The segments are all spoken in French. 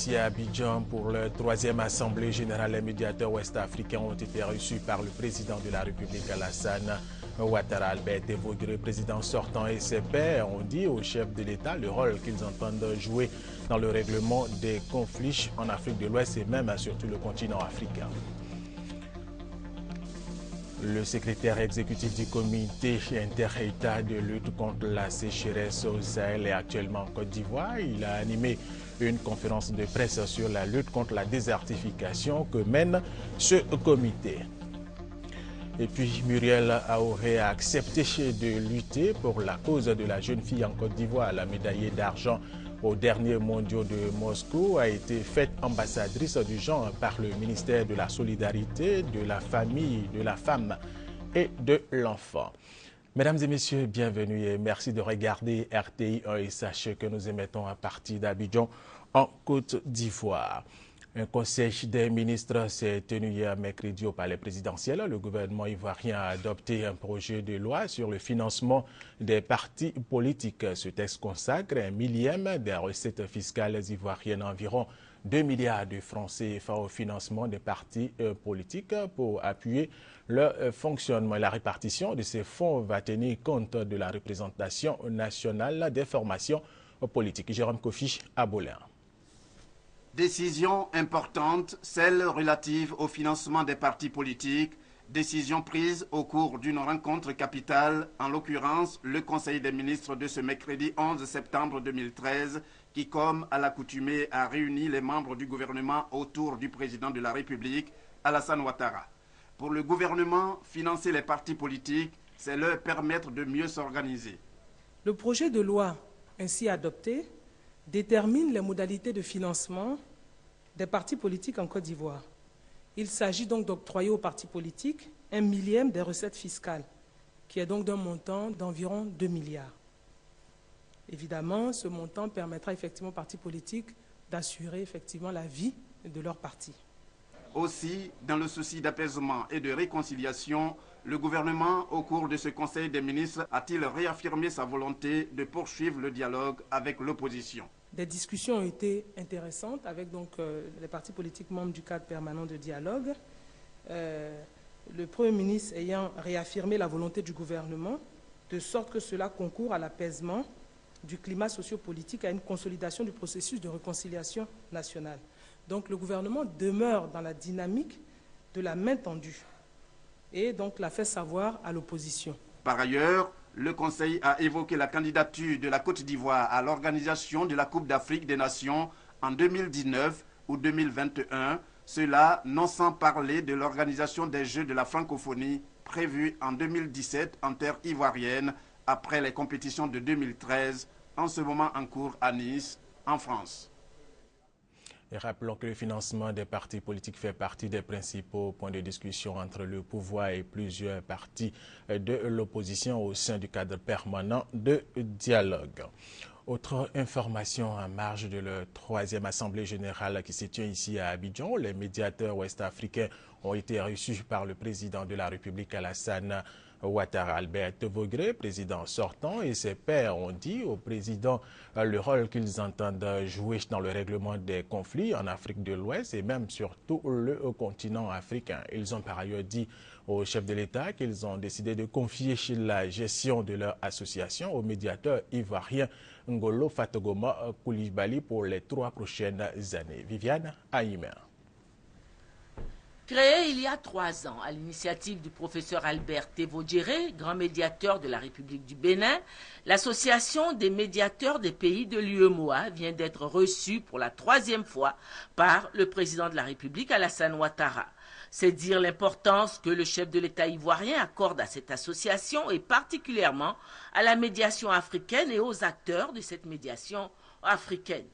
ici à Abidjan pour la 3e Assemblée générale. Les médiateurs ouest-africains ont été reçus par le président de la République Alassane Ouattara. Albert Tévoguéré, président sortant, et ses pairs ont dit au chef de l'État le rôle qu'ils entendent jouer dans le règlement des conflits en Afrique de l'Ouest et même surtout le continent africain. Le secrétaire exécutif du comité inter-État de lutte contre la sécheresse au Sahel est actuellement en Côte d'Ivoire. Il a animé une conférence de presse sur la lutte contre la désertification que mène ce comité. Et puis Muriel Aoré a accepté de lutter pour la cause de la jeune fille en Côte d'Ivoire. La médaillée d'argent aux derniers mondiaux de Moscou a été faite ambassadrice du genre par le ministère de la Solidarité, de la Famille, de la Femme et de l'Enfant. Mesdames et messieurs, bienvenue et merci de regarder RTI 1 et sachez que nous émettons à partir d'Abidjan en Côte d'Ivoire. Un conseil des ministres s'est tenu hier mercredi au palais présidentiel. Le gouvernement ivoirien a adopté un projet de loi sur le financement des partis politiques. Ce texte consacre 1/1000 des recettes fiscales ivoiriennes, environ 2 milliards de francs CFA au financement des partis politiques pour appuyer leur fonctionnement. La répartition de ces fonds va tenir compte de la représentation nationale des formations politiques. Jérôme Kofi à Bolin. Décision importante, celle relative au financement des partis politiques, décision prise au cours d'une rencontre capitale, en l'occurrence le Conseil des ministres de ce mercredi 11 septembre 2013, qui, comme à l'accoutumée, a réuni les membres du gouvernement autour du président de la République, Alassane Ouattara. Pour le gouvernement, financer les partis politiques, c'est leur permettre de mieux s'organiser. Le projet de loi ainsi adopté détermine les modalités de financement des partis politiques en Côte d'Ivoire. Il s'agit donc d'octroyer aux partis politiques 1/1000 des recettes fiscales, qui est donc d'un montant d'environ 2 milliards. Évidemment, ce montant permettra effectivement aux partis politiques d'assurer effectivement la vie de leur parti. Aussi, dans le souci d'apaisement et de réconciliation, le gouvernement, au cours de ce Conseil des ministres, a-t-il réaffirmé sa volonté de poursuivre le dialogue avec l'opposition. Des discussions ont été intéressantes avec donc, les partis politiques membres du cadre permanent de dialogue. Le Premier ministre ayant réaffirmé la volonté du gouvernement, de sorte que cela concourt à l'apaisement du climat sociopolitique, à une consolidation du processus de réconciliation nationale. Donc le gouvernement demeure dans la dynamique de la main tendue et donc l'a fait savoir à l'opposition. Par ailleurs, le Conseil a évoqué la candidature de la Côte d'Ivoire à l'organisation de la Coupe d'Afrique des Nations en 2019 ou 2021, cela non sans parler de l'organisation des Jeux de la francophonie prévus en 2017 en terre ivoirienne après les compétitions de 2013, en ce moment en cours à Nice, en France. Et rappelons que le financement des partis politiques fait partie des principaux points de discussion entre le pouvoir et plusieurs partis de l'opposition au sein du cadre permanent de dialogue. Autre information en marge de la 3e Assemblée générale qui se tient ici à Abidjan, les médiateurs ouest-africains ont été reçus par le président de la République Alassane Ouattara. Albert Tévoguéré, président sortant, et ses pairs ont dit au président le rôle qu'ils entendent jouer dans le règlement des conflits en Afrique de l'Ouest et même surtout le continent africain. Ils ont par ailleurs dit au chef de l'État qu'ils ont décidé de confier la gestion de leur association au médiateur ivoirien Ngolo Fatogoma Koulibaly pour les 3 prochaines années. Viviane Aïmer. Créée il y a 3 ans à l'initiative du professeur Albert Tévoguéré, grand médiateur de la République du Bénin, l'association des médiateurs des pays de l'UEMOA vient d'être reçue pour la 3e fois par le président de la République Alassane Ouattara. C'est dire l'importance que le chef de l'État ivoirien accorde à cette association et particulièrement à la médiation africaine et aux acteurs de cette médiation africaine.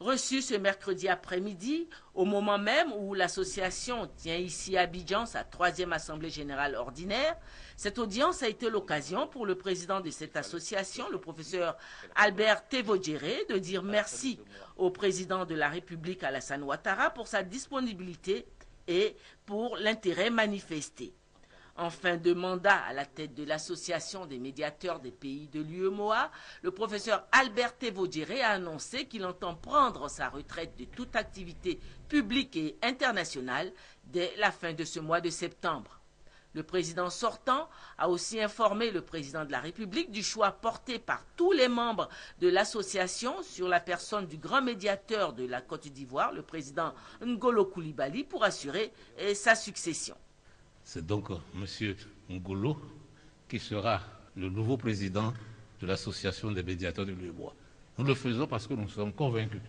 Reçu ce mercredi après-midi, au moment même où l'association tient ici à Abidjan sa 3e Assemblée générale ordinaire, cette audience a été l'occasion pour le président de cette association, le professeur Albert Tévoguéré, de dire merci au président de la République Alassane Ouattara pour sa disponibilité et pour l'intérêt manifesté. En fin de mandat à la tête de l'association des médiateurs des pays de l'UEMOA, le professeur Albert Tevo-Djéré a annoncé qu'il entend prendre sa retraite de toute activité publique et internationale dès la fin de ce mois de septembre. Le président sortant a aussi informé le président de la République du choix porté par tous les membres de l'association sur la personne du grand médiateur de la Côte d'Ivoire, le président Ngolo Coulibaly, pour assurer sa succession. C'est donc M. Ngolo qui sera le nouveau président de l'association des médiateurs de l'UEMOA. Nous le faisons parce que nous sommes convaincus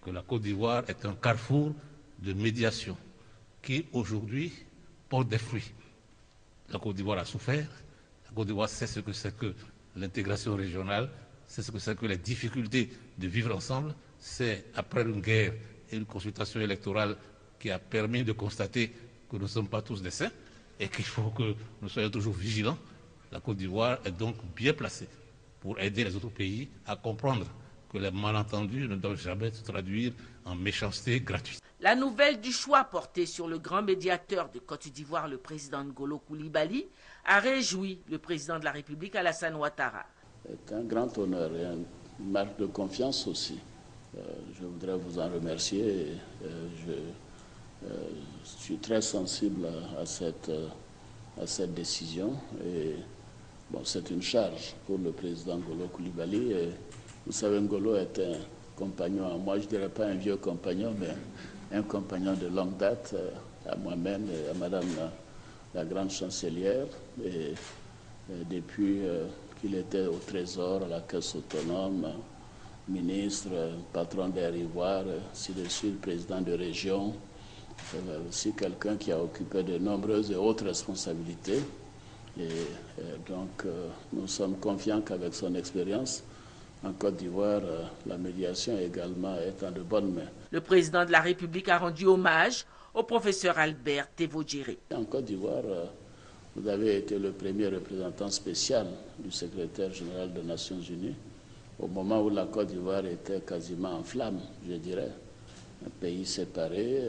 que la Côte d'Ivoire est un carrefour de médiation qui aujourd'hui porte des fruits. La Côte d'Ivoire a souffert, la Côte d'Ivoire sait ce que c'est que l'intégration régionale, c'est ce que c'est que les difficultés de vivre ensemble. C'est après une guerre et une consultation électorale qui a permis de constater que nous ne sommes pas tous des saints et qu'il faut que nous soyons toujours vigilants. La Côte d'Ivoire est donc bien placée pour aider les autres pays à comprendre que les malentendus ne doivent jamais se traduire en méchanceté gratuite. La nouvelle du choix porté sur le grand médiateur de Côte d'Ivoire, le président Ngolo Coulibaly, a réjoui le président de la République, Alassane Ouattara. C'est un grand honneur et une marque de confiance aussi. Je voudrais vous en remercier. Je suis très sensible à cette décision. Et bon, c'est une charge pour le président Ngolo Coulibaly. Et vous savez, Ngolo est un compagnon, moi je ne dirais pas un vieux compagnon, mais un compagnon de longue date, à moi-même et à Madame la grande chancelière. Et depuis qu'il était au Trésor, à la Caisse autonome, ministre, patron d'Air Ivoire, ainsi de suite, président de région, aussi quelqu'un qui a occupé de nombreuses et autres responsabilités. Et donc, nous sommes confiants qu'avec son expérience, en Côte d'Ivoire, la médiation également est en de bonnes mains. Le président de la République a rendu hommage au professeur Albert Tevo-Djéré. En Côte d'Ivoire, vous avez été le premier représentant spécial du secrétaire général des Nations Unies, au moment où la Côte d'Ivoire était quasiment en flammes, je dirais, un pays séparé.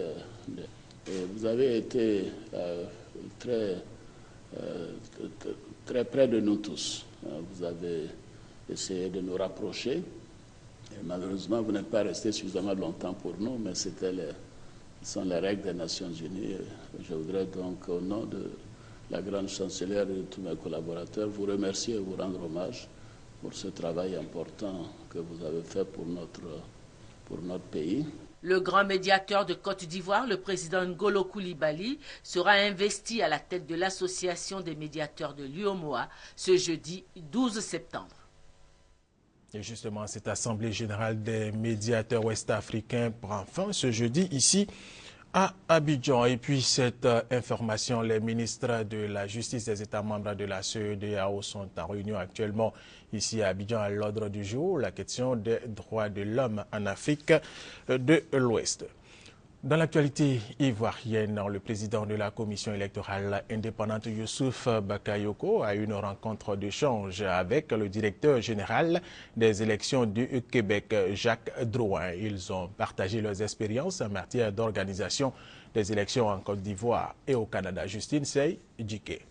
Et vous avez été très près de nous tous. Vous avez essayé de nous rapprocher. Et malheureusement, vous n'êtes pas resté suffisamment longtemps pour nous, mais ce sont les règles des Nations Unies. Je voudrais donc, au nom de la grande chancelière et de tous mes collaborateurs, vous remercier et vous rendre hommage pour ce travail important que vous avez fait pour notre pays. Le grand médiateur de Côte d'Ivoire, le président Ngolo Coulibaly, sera investi à la tête de l'association des médiateurs de l'UEMOA ce jeudi 12 septembre. Et justement, cette Assemblée générale des médiateurs ouest-africains prend fin ce jeudi ici à Abidjan. Et puis cette information, les ministres de la Justice des États membres de la CEDEAO sont en réunion actuellement ici à Abidjan à l'ordre du jour, la question des droits de l'homme en Afrique de l'Ouest. Dans l'actualité ivoirienne, le président de la commission électorale indépendante Youssouf Bakayoko a eu une rencontre d'échange avec le directeur général des élections du Québec, Jacques Drouin. Ils ont partagé leurs expériences en matière d'organisation des élections en Côte d'Ivoire et au Canada. Justine Sey-Djike.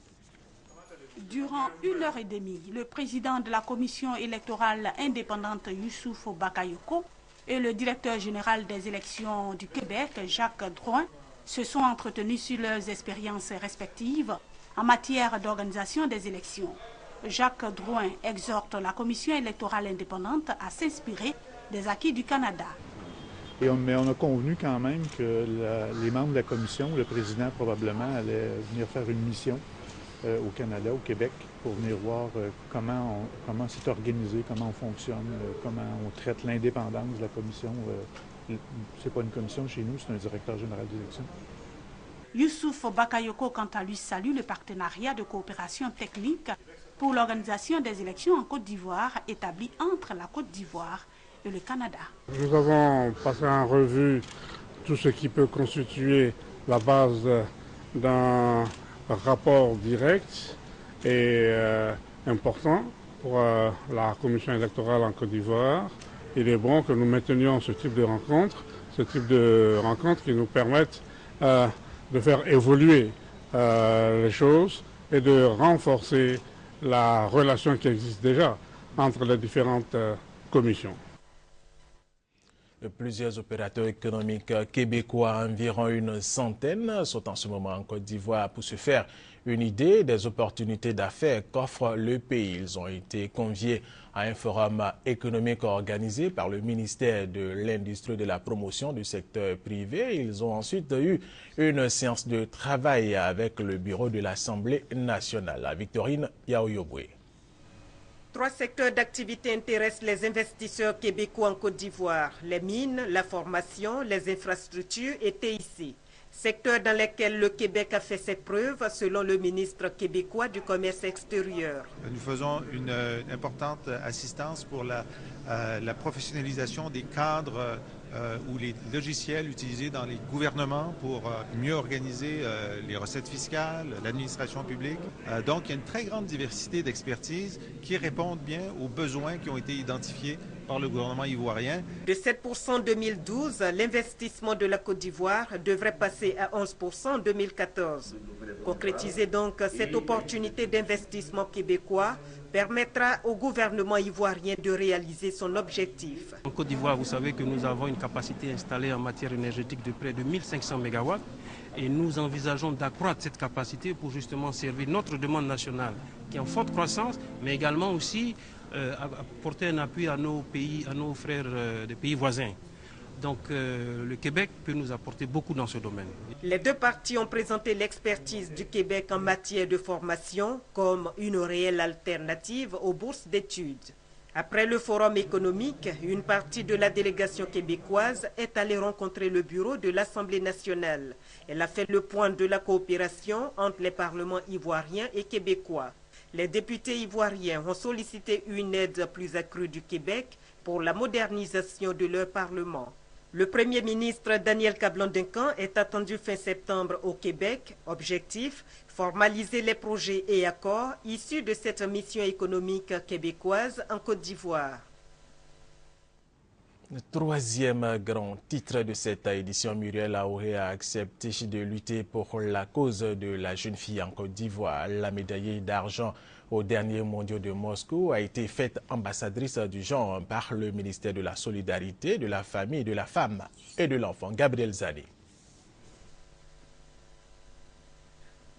Durant 1h30, le président de la commission électorale indépendante Youssouf Bakayoko et le directeur général des élections du Québec, Jacques Drouin, se sont entretenus sur leurs expériences respectives en matière d'organisation des élections. Jacques Drouin exhorte la commission électorale indépendante à s'inspirer des acquis du Canada. Mais on a convenu quand même que les membres de la commission, le président probablement, allait venir faire une mission au Canada, au Québec, pour venir voir comment c'est organisé, comment on fonctionne, comment on traite l'indépendance de la commission. C'est pas une commission chez nous, c'est un directeur général d'élection. Youssouf Bakayoko, quant à lui, salue le partenariat de coopération technique pour l'organisation des élections en Côte d'Ivoire établi entre la Côte d'Ivoire et le Canada. Nous avons passé en revue tout ce qui peut constituer la base d'un rapport direct et important pour la commission électorale en Côte d'Ivoire. Il est bon que nous maintenions ce type de rencontres qui nous permettent de faire évoluer les choses et de renforcer la relation qui existe déjà entre les différentes commissions. Plusieurs opérateurs économiques québécois, environ une centaine, sont en ce moment en Côte d'Ivoire pour se faire une idée des opportunités d'affaires qu'offre le pays. Ils ont été conviés à un forum économique organisé par le ministère de l'Industrie et de la Promotion du secteur privé. Ils ont ensuite eu une séance de travail avec le bureau de l'Assemblée nationale. Victorine Yaoyobwe. 3 secteurs d'activité intéressent les investisseurs québécois en Côte d'Ivoire. Les mines, la formation, les infrastructures et TIC. Secteurs dans lesquels le Québec a fait ses preuves, selon le ministre québécois du Commerce extérieur. Nous faisons une importante assistance pour la professionnalisation des cadres ou les logiciels utilisés dans les gouvernements pour mieux organiser les recettes fiscales, l'administration publique. Donc, il y a une très grande diversité d'expertises qui répondent bien aux besoins qui ont été identifiés par le gouvernement ivoirien. De 7% en 2012, l'investissement de la Côte d'Ivoire devrait passer à 11% en 2014. Concrétiser donc cette opportunité d'investissement québécois permettra au gouvernement ivoirien de réaliser son objectif. En Côte d'Ivoire, vous savez que nous avons une capacité installée en matière énergétique de près de 1500 MW et nous envisageons d'accroître cette capacité pour justement servir notre demande nationale qui est en forte croissance, mais également aussi apporter un appui à nos pays, à nos frères des pays voisins. Donc le Québec peut nous apporter beaucoup dans ce domaine. Les 2 parties ont présenté l'expertise du Québec en matière de formation comme une réelle alternative aux bourses d'études. Après le forum économique, une partie de la délégation québécoise est allée rencontrer le bureau de l'Assemblée nationale. Elle a fait le point de la coopération entre les parlements ivoiriens et québécois. Les députés ivoiriens ont sollicité une aide plus accrue du Québec pour la modernisation de leur parlement. Le Premier ministre Daniel Kablan-Duncan est attendu fin septembre au Québec. Objectif, formaliser les projets et accords issus de cette mission économique québécoise en Côte d'Ivoire. Le 3e grand titre de cette édition, Muriel Aouré a accepté de lutter pour la cause de la jeune fille en Côte d'Ivoire. La médaillée d'argent aux derniers mondiaux de Moscou a été faite ambassadrice du genre par le ministère de la Solidarité, de la Famille, de la Femme et de l'Enfant. Gabriel Zané.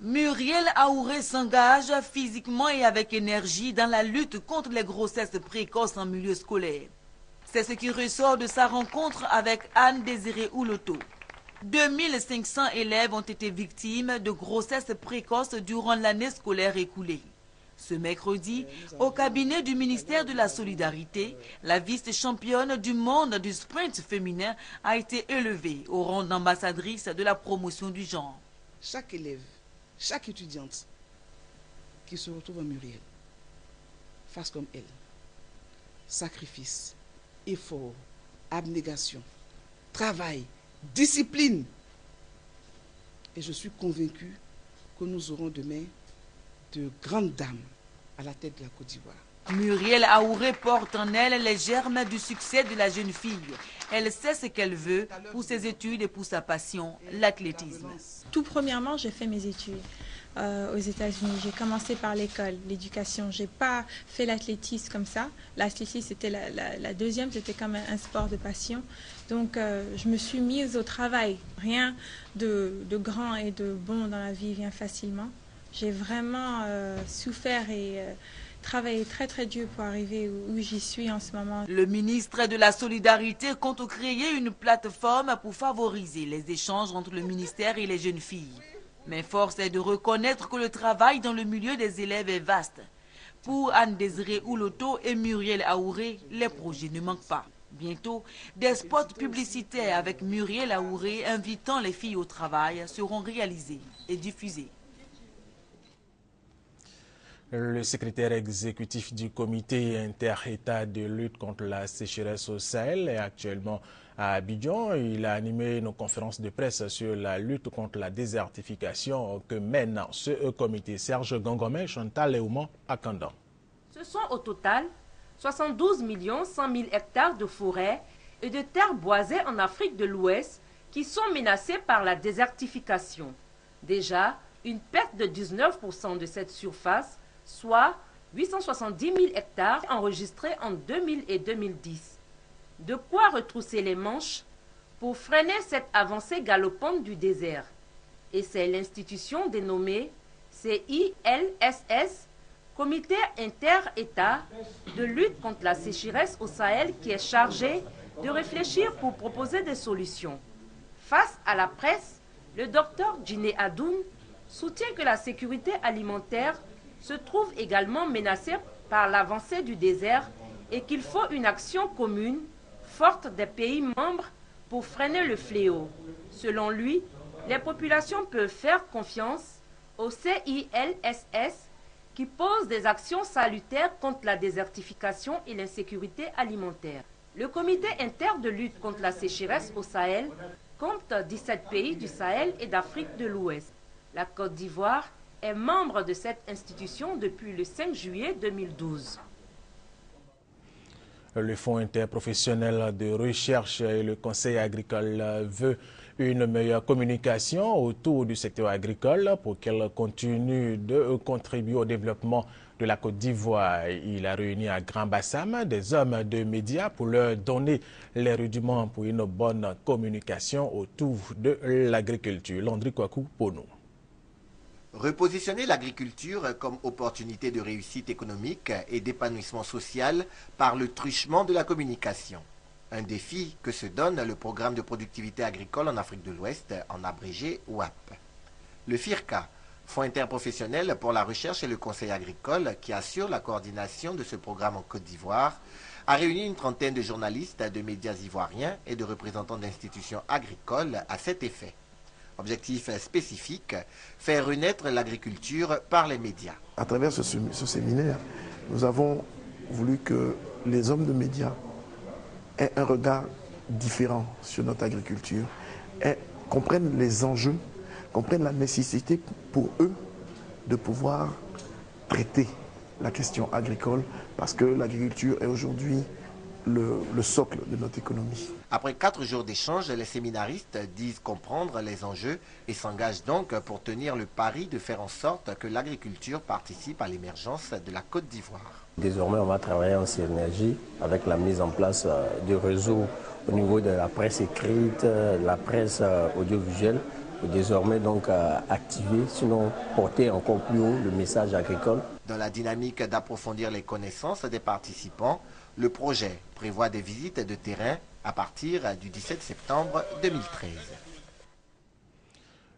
Muriel Aouré s'engage physiquement et avec énergie dans la lutte contre les grossesses précoces en milieu scolaire. C'est ce qui ressort de sa rencontre avec Anne-Désirée Ouloto. 2500 élèves ont été victimes de grossesses précoces durant l'année scolaire écoulée. Ce mercredi, au cabinet du ministère de la Solidarité, la vice-championne du monde du sprint féminin a été élevée au rang d'ambassadrice de la promotion du genre. Chaque élève, chaque étudiante qui se retrouve à Muriel, fasse comme elle. Sacrifice, effort, abnégation, travail, discipline. Et je suis convaincue que nous aurons demain de grandes dames à la tête de la Côte d'Ivoire. Muriel Aouré porte en elle les germes du succès de la jeune fille. Elle sait ce qu'elle veut pour ses études et pour sa passion, l'athlétisme. Tout premièrement, j'ai fait mes études aux États-Unis. J'ai commencé par l'école, l'éducation. J'ai pas fait l'athlétisme comme ça. L'athlétisme, c'était la deuxième, c'était comme un sport de passion. Donc, je me suis mise au travail. Rien de grand et de bon dans la vie vient facilement. J'ai vraiment souffert et travaillé très très dur pour arriver où j'y suis en ce moment. Le ministre de la Solidarité compte créer une plateforme pour favoriser les échanges entre le ministère et les jeunes filles. Mais force est de reconnaître que le travail dans le milieu des élèves est vaste. Pour Anne-Désirée Ouloto et Muriel Aouré, les projets ne manquent pas. Bientôt, des spots publicitaires avec Muriel Aouré invitant les filles au travail seront réalisés et diffusés. Le secrétaire exécutif du comité inter-État de lutte contre la sécheresse au Sahel est actuellement à Abidjan. Il a animé une conférence de presse sur la lutte contre la désertification que mène ce comité. Serge Gongomé, Chantal Léoumont à Kandan. Ce sont au total 72 100 000 hectares de forêts et de terres boisées en Afrique de l'Ouest qui sont menacés par la désertification. Déjà, une perte de 19% de cette surface, soit 870 000 hectares enregistrés en 2000 et 2010. De quoi retrousser les manches pour freiner cette avancée galopante du désert. Et c'est l'institution dénommée CILSS, Comité inter-État de lutte contre la sécheresse au Sahel, qui est chargé de réfléchir pour proposer des solutions. Face à la presse, le docteur Djiné Adoun soutient que la sécurité alimentaire se trouve également menacée par l'avancée du désert et qu'il faut une action commune, forte des pays membres pour freiner le fléau. Selon lui, les populations peuvent faire confiance au CILSS qui pose des actions salutaires contre la désertification et l'insécurité alimentaire. Le comité inter de lutte contre la sécheresse au Sahel compte 17 pays du Sahel et d'Afrique de l'Ouest. La Côte d'Ivoire est membre de cette institution depuis le 5 juillet 2012. Le Fonds interprofessionnel de recherche et le Conseil agricole veut une meilleure communication autour du secteur agricole pour qu'elle continue de contribuer au développement de la Côte d'Ivoire. Il a réuni à Grand Bassam des hommes de médias pour leur donner les rudiments pour une bonne communication autour de l'agriculture. Landry Kwaku pour nous. Repositionner l'agriculture comme opportunité de réussite économique et d'épanouissement social par le truchement de la communication. Un défi que se donne le programme de productivité agricole en Afrique de l'Ouest, en abrégé WAP. Le FIRCA, Fonds interprofessionnel pour la recherche et le conseil agricole, qui assure la coordination de ce programme en Côte d'Ivoire, a réuni une trentaine de journalistes, de médias ivoiriens et de représentants d'institutions agricoles à cet effet. Objectif spécifique, faire renaître l'agriculture par les médias. À travers ce séminaire, nous avons voulu que les hommes de médias aient un regard différent sur notre agriculture et comprennent les enjeux, comprennent la nécessité pour eux de pouvoir traiter la question agricole parce que l'agriculture est aujourd'hui le socle de notre économie. Après 4 jours d'échange, les séminaristes disent comprendre les enjeux et s'engagent donc pour tenir le pari de faire en sorte que l'agriculture participe à l'émergence de la Côte d'Ivoire. Désormais, on va travailler en synergie avec la mise en place du réseau au niveau de la presse écrite, la presse audiovisuelle. Désormais, donc, activer, sinon porter encore plus haut le message agricole. Dans la dynamique d'approfondir les connaissances des participants, le projet prévoit des visites de terrain à partir du 17 septembre 2013.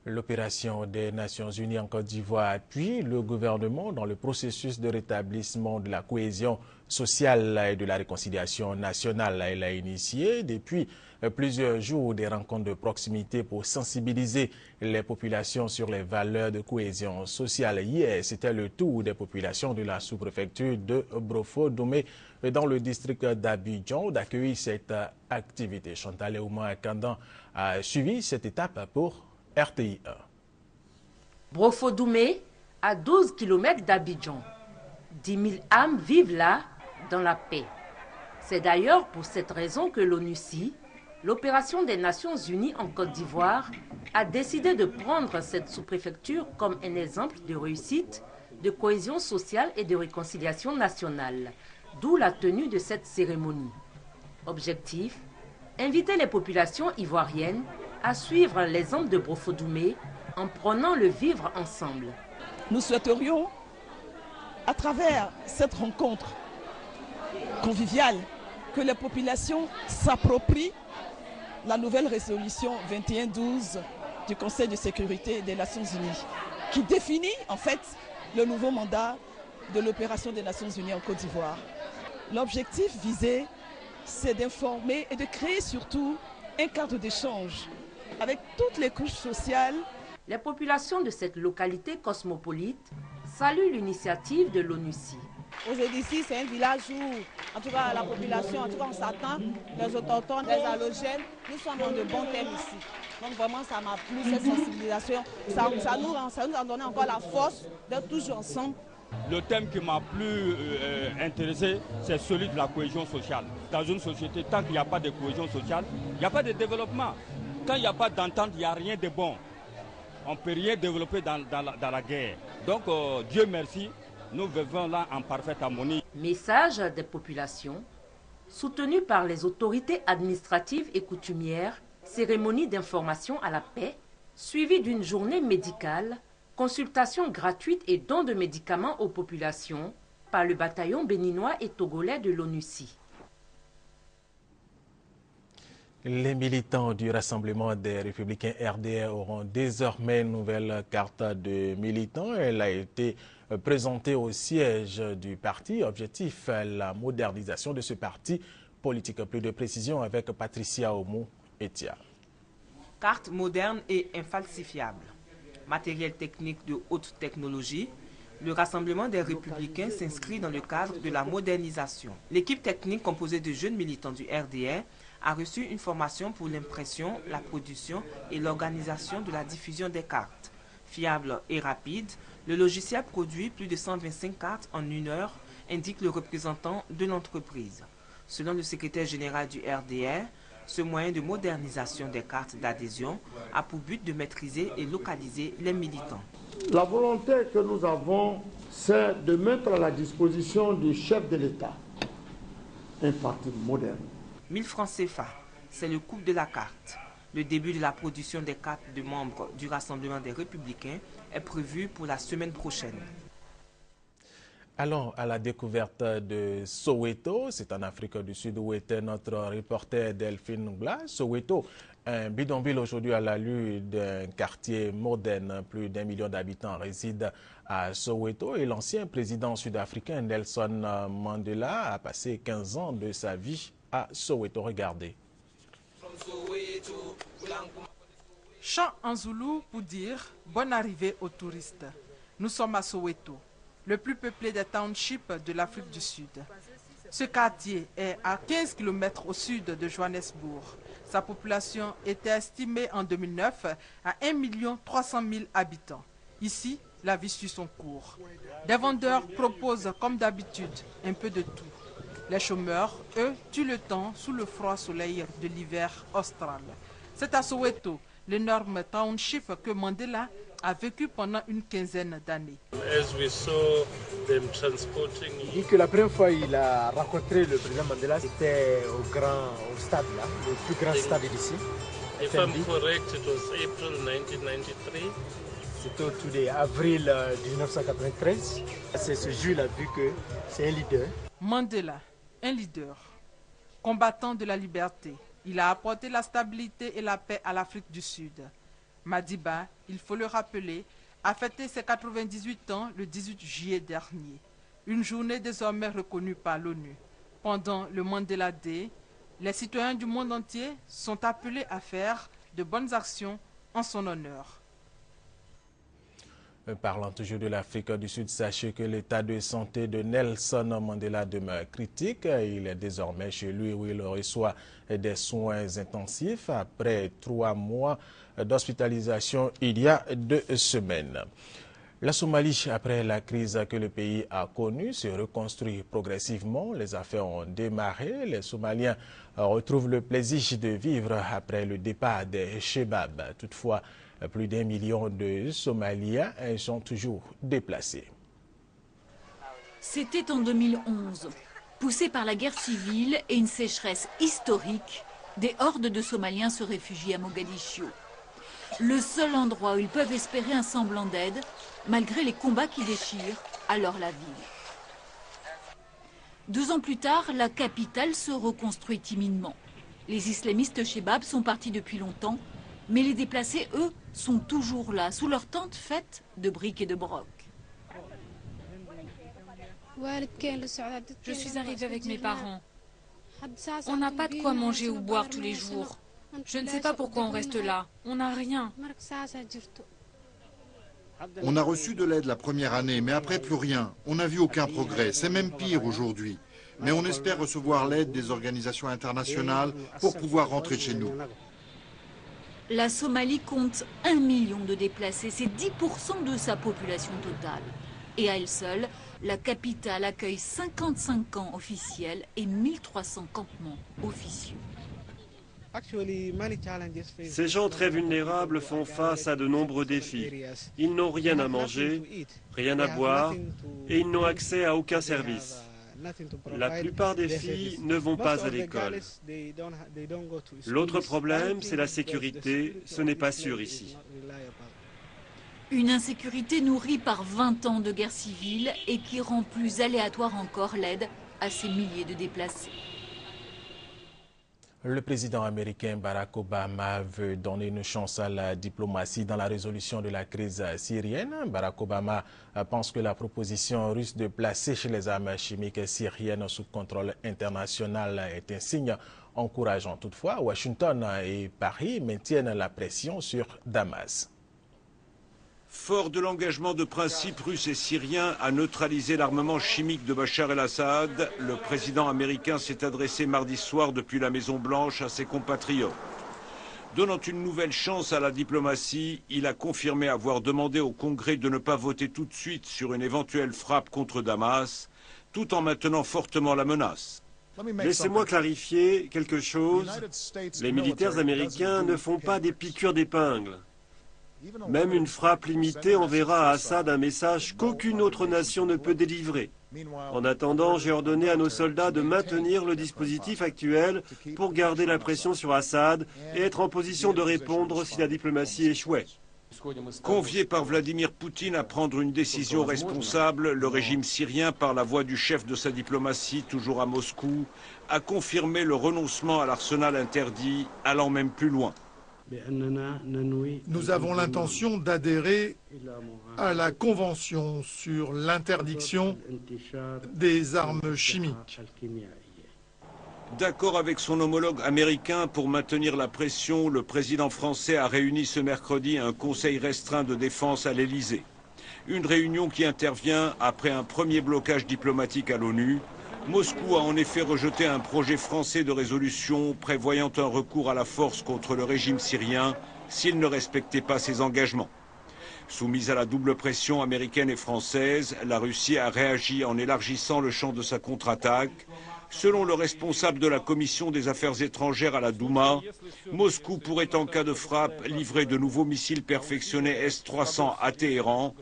L'opération des Nations Unies en Côte d'Ivoire appuie le gouvernement dans le processus de rétablissement de la cohésion sociale et de la réconciliation nationale. Elle a initié depuis plusieurs jours des rencontres de proximité pour sensibiliser les populations sur les valeurs de cohésion sociale. Hier, c'était le tour des populations de la sous-préfecture de Brofo-Doumé dans le district d'Abidjan d'accueillir cette activité. Chantal Ouma Kandan a suivi cette étape pour RTI 1. Brofo-Doumé, à 12 km d'Abidjan. 10 000 âmes vivent là dans la paix. C'est d'ailleurs pour cette raison que l'ONUCI, l'opération des Nations Unies en Côte d'Ivoire, a décidé de prendre cette sous-préfecture comme un exemple de réussite, de cohésion sociale et de réconciliation nationale, d'où la tenue de cette cérémonie. Objectif, inviter les populations ivoiriennes à suivre l'exemple de Brofo-Doumé en prenant le vivre ensemble. Nous souhaiterions, à travers cette rencontre conviviale, que les populations s'approprient la nouvelle résolution 2112 du Conseil de sécurité des Nations Unies, qui définit en fait le nouveau mandat de l'opération des Nations Unies en Côte d'Ivoire. L'objectif visé, c'est d'informer et de créer surtout un cadre d'échange avec toutes les couches sociales. Les populations de cette localité cosmopolite saluent l'initiative de l'ONUCI. Aujourd'hui, ici, c'est un village où, en tout cas, la population, en tout cas, on s'attend, les autochtones, les allogènes, nous sommes dans de bons thèmes ici. Donc vraiment, ça m'a plu, cette sensibilisation. Ça nous a donné encore la force d'être toujours ensemble. Le thème qui m'a plus intéressé, c'est celui de la cohésion sociale. Dans une société, tant qu'il n'y a pas de cohésion sociale, il n'y a pas de développement. Quand il n'y a pas d'entente, il n'y a rien de bon. On ne peut rien développer dans la guerre. Donc, Dieu merci, nous vivons là en parfaite harmonie. Message des populations, soutenu par les autorités administratives et coutumières, cérémonie d'information à la paix, suivie d'une journée médicale, consultation gratuite et don de médicaments aux populations par le bataillon béninois et togolais de l'ONUCI. Les militants du Rassemblement des Républicains RDR auront désormais une nouvelle carte de militants. Elle a été présentée au siège du parti. Objectif, la modernisation de ce parti politique. Plus de précision avec Patricia Oumou-Etia. Carte moderne et infalsifiable. Matériel technique de haute technologie. Le Rassemblement des Républicains s'inscrit dans le cadre de la modernisation. L'équipe technique composée de jeunes militants du RDR a reçu une formation pour l'impression, la production et l'organisation de la diffusion des cartes. Fiable et rapide, le logiciel produit plus de 125 cartes en 1 heure, indique le représentant de l'entreprise. Selon le secrétaire général du RDR, ce moyen de modernisation des cartes d'adhésion a pour but de maîtriser et localiser les militants. La volonté que nous avons, c'est de mettre à la disposition du chef de l'État un parti moderne. 1000 francs CFA, c'est le coût de la carte. Le début de la production des cartes de membres du Rassemblement des Républicains est prévu pour la semaine prochaine. Allons à la découverte de Soweto. C'est en Afrique du Sud où était notre reporter Delphine Ngla. Soweto, un bidonville aujourd'hui à l'allure d'un quartier moderne. Plus d'1 million d'habitants résident à Soweto et l'ancien président sud-africain Nelson Mandela a passé 15 ans de sa vie à Soweto. Regardez. Chant en zoulou pour dire bonne arrivée aux touristes. Nous sommes à Soweto, le plus peuplé des townships de l'Afrique du Sud. Ce quartier est à 15 km au sud de Johannesburg. Sa population était estimée en 2009 à 1 300 000 habitants. Ici, la vie suit son cours. Des vendeurs proposent, comme d'habitude, un peu de tout. Les chômeurs, eux, tuent le temps sous le froid soleil de l'hiver austral. C'est à Soweto, l'énorme township que Mandela a vécu pendant une quinzaine d'années. Il dit que la première fois il a rencontré le président Mandela, c'était au stade là, le plus grand stade d'ici. If I'm correct, it was April 1993. C'était autour d'avril 1993. C'est ce jour-là vu que c'est un leader. Mandela, un leader, combattant de la liberté. Il a apporté la stabilité et la paix à l'Afrique du Sud. Madiba, il faut le rappeler, a fêté ses 98 ans le 18 juillet dernier. Une journée désormais reconnue par l'ONU. Pendant le Mandela Day, les citoyens du monde entier sont appelés à faire de bonnes actions en son honneur. Parlant toujours de l'Afrique du Sud, sachez que l'état de santé de Nelson Mandela demeure critique. Il est désormais chez lui où il reçoit des soins intensifs après 3 mois d'hospitalisation il y a 2 semaines. La Somalie, après la crise que le pays a connue, se reconstruit progressivement. Les affaires ont démarré. Les Somaliens retrouvent le plaisir de vivre après le départ des Chebab. Toutefois, plus d'1 million de Somaliens sont toujours déplacés. C'était en 2011. Poussés par la guerre civile et une sécheresse historique, des hordes de Somaliens se réfugient à Mogadiscio. Le seul endroit où ils peuvent espérer un semblant d'aide, malgré les combats qui déchirent alors la ville. 2 ans plus tard, la capitale se reconstruit timidement. Les islamistes Chebab sont partis depuis longtemps, mais les déplacés, eux, sont toujours là, sous leurs tentes faites de briques et de brocs. Je suis arrivée avec mes parents. On n'a pas de quoi manger ou boire tous les jours. Je ne sais pas pourquoi on reste là. On n'a rien. On a reçu de l'aide la première année, mais après plus rien. On n'a vu aucun progrès. C'est même pire aujourd'hui. Mais on espère recevoir l'aide des organisations internationales pour pouvoir rentrer chez nous. La Somalie compte 1 million de déplacés, c'est 10% de sa population totale. Et à elle seule, la capitale accueille 55 camps officiels et 1300 campements officieux. Ces gens très vulnérables font face à de nombreux défis. Ils n'ont rien à manger, rien à boire et ils n'ont accès à aucun service. La plupart des filles ne vont pas à l'école. L'autre problème, c'est la sécurité. Ce n'est pas sûr ici. Une insécurité nourrie par 20 ans de guerre civile et qui rend plus aléatoire encore l'aide à ces milliers de déplacés. Le président américain Barack Obama veut donner une chance à la diplomatie dans la résolution de la crise syrienne. Barack Obama pense que la proposition russe de placer les armes chimiques syriennes sous contrôle international est un signe encourageant. Toutefois, Washington et Paris maintiennent la pression sur Damas. Fort de l'engagement de principe russe et syrien à neutraliser l'armement chimique de Bachar el-Assad, le président américain s'est adressé mardi soir depuis la Maison-Blanche à ses compatriotes. Donnant une nouvelle chance à la diplomatie, il a confirmé avoir demandé au Congrès de ne pas voter tout de suite sur une éventuelle frappe contre Damas, tout en maintenant fortement la menace. Laissez-moi clarifier quelque chose. Les militaires américains ne font pas des piqûres d'épingle. Même une frappe limitée enverra à Assad un message qu'aucune autre nation ne peut délivrer. En attendant, j'ai ordonné à nos soldats de maintenir le dispositif actuel pour garder la pression sur Assad et être en position de répondre si la diplomatie échouait. Convié par Vladimir Poutine à prendre une décision responsable, le régime syrien, par la voix du chef de sa diplomatie, toujours à Moscou, a confirmé le renoncement à l'arsenal interdit, allant même plus loin. Nous avons l'intention d'adhérer à la Convention sur l'interdiction des armes chimiques. D'accord avec son homologue américain pour maintenir la pression, le président français a réuni ce mercredi un conseil restreint de défense à l'Élysée. Une réunion qui intervient après un premier blocage diplomatique à l'ONU. Moscou a en effet rejeté un projet français de résolution prévoyant un recours à la force contre le régime syrien s'il ne respectait pas ses engagements. Soumise à la double pression américaine et française, la Russie a réagi en élargissant le champ de sa contre-attaque. Selon le responsable de la commission des affaires étrangères à la Douma, Moscou pourrait en cas de frappe livrer de nouveaux missiles perfectionnés S-300 à Téhéran.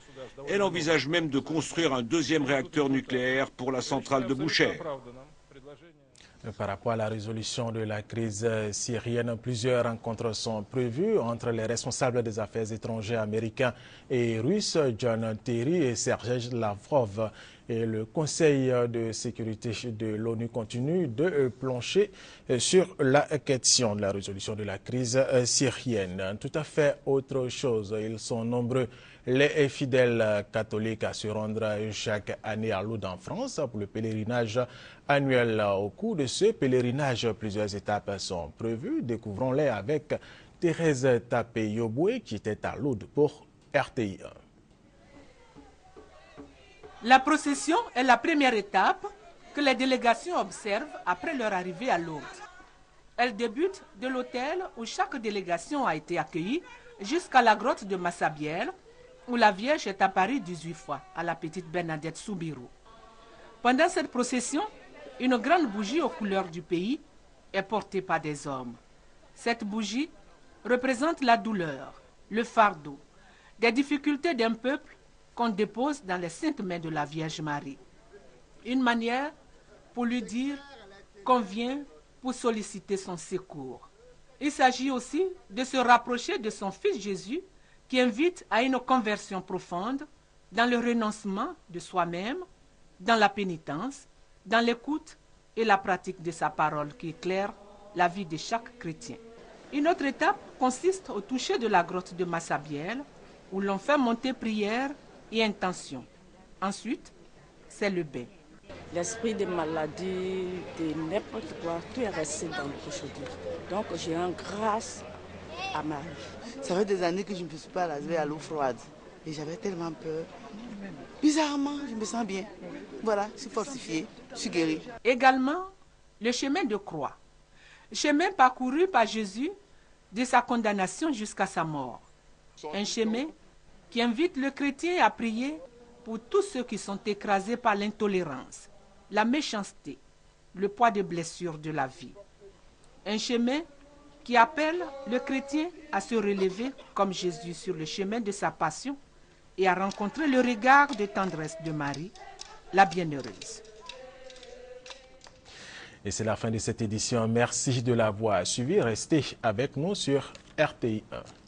Elle envisage même de construire un deuxième réacteur nucléaire pour la centrale de Boucher. Par rapport à la résolution de la crise syrienne, plusieurs rencontres sont prévues entre les responsables des affaires étrangères américains et russes, John Kerry et Sergei Lavrov. Et le Conseil de sécurité de l'ONU continue de plancher sur la question de la résolution de la crise syrienne. Tout à fait autre chose, ils sont nombreux les fidèles catholiques à se rendre chaque année à Lourdes en France pour le pèlerinage annuel. Au cours de ce pèlerinage, plusieurs étapes sont prévues. Découvrons-les avec Thérèse Tapé-Yoboué qui était à Lourdes pour RTI. La procession est la première étape que les délégations observent après leur arrivée à Lourdes. Elle débute de l'hôtel où chaque délégation a été accueillie jusqu'à la grotte de Massabielle, où la Vierge est apparue 18 fois à la petite Bernadette Soubirou. Pendant cette procession, une grande bougie aux couleurs du pays est portée par des hommes. Cette bougie représente la douleur, le fardeau, des difficultés d'un peuple qu'on dépose dans les saintes mains de la Vierge Marie. Une manière pour lui dire qu'on vient pour solliciter son secours. Il s'agit aussi de se rapprocher de son Fils Jésus qui invite à une conversion profonde dans le renoncement de soi-même, dans la pénitence, dans l'écoute et la pratique de sa parole qui éclaire la vie de chaque chrétien. Une autre étape consiste au toucher de la grotte de Massabielle où l'on fait monter prière et intention. Ensuite, c'est le bain. L'esprit des maladies, de n'importe quoi, tout est resté dans le aujourd'hui. Donc j'ai rends grâce à Marie. Ça fait des années que je ne me suis pas lavée à l'eau froide. Et j'avais tellement peur. Bizarrement, je me sens bien. Voilà, je suis fortifiée, je suis guérie. Également, le chemin de croix. Chemin parcouru par Jésus de sa condamnation jusqu'à sa mort. Un chemin qui invite le chrétien à prier pour tous ceux qui sont écrasés par l'intolérance, la méchanceté, le poids des blessures de la vie. Un chemin qui appelle le chrétien à se relever comme Jésus sur le chemin de sa passion et à rencontrer le regard de tendresse de Marie, la bienheureuse. Et c'est la fin de cette édition. Merci de l'avoir suivi. Restez avec nous sur RTI 1.